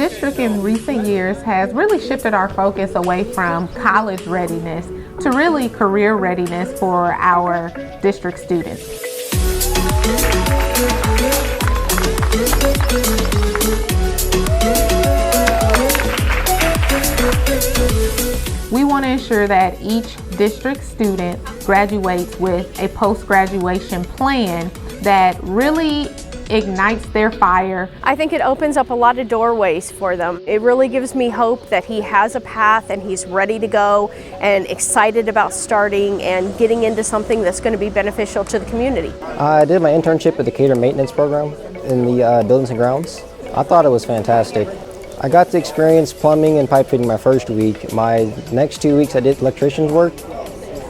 district in recent years has really shifted our focus away from college readiness to really career readiness for our district students. We want to ensure that each district student graduates with a post-graduation plan that really ignites their fire. I think it opens up a lot of doorways for them. It really gives me hope that he has a path and he's ready to go and excited about starting and getting into something that's going to be beneficial to the community. I did my internship at the cater maintenance program in the buildings and grounds. I thought it was fantastic. I got to experience plumbing and pipe fitting my first week. My next 2 weeks I did electrician's work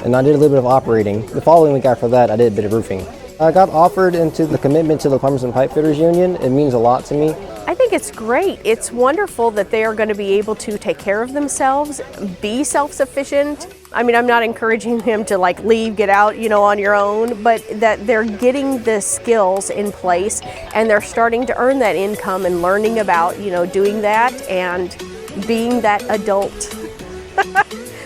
and I did a little bit of operating. The following week after that I did a bit of roofing. I got offered into the commitment to the Plumbers and Pipe Fitters Union. It means a lot to me. I think it's great. It's wonderful that they are going to be able to take care of themselves, be self-sufficient. I mean, I'm not encouraging them to leave, get out, on your own, but that they're getting the skills in place and they're starting to earn that income and learning about, doing that and being that adult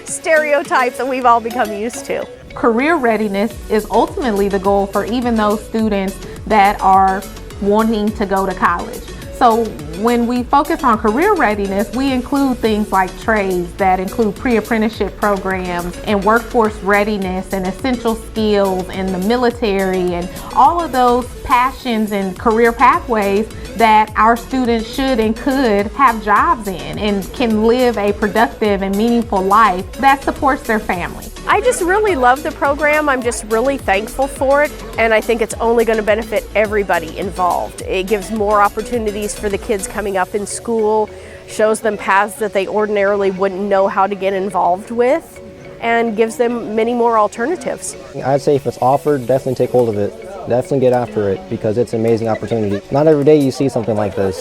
stereotype that we've all become used to. Career readiness is ultimately the goal for even those students that are wanting to go to college. So when we focus on career readiness, we include things like trades that include pre-apprenticeship programs and workforce readiness and essential skills in the military and all of those passions and career pathways that our students should and could have jobs in and can live a productive and meaningful life that supports their family. I just really love the program. I'm just really thankful for it, and I think it's only going to benefit everybody involved. It gives more opportunities for the kids coming up in school, shows them paths that they ordinarily wouldn't know how to get involved with, and gives them many more alternatives. I'd say if it's offered, definitely take hold of it. Definitely get after it because it's an amazing opportunity. Not every day you see something like this.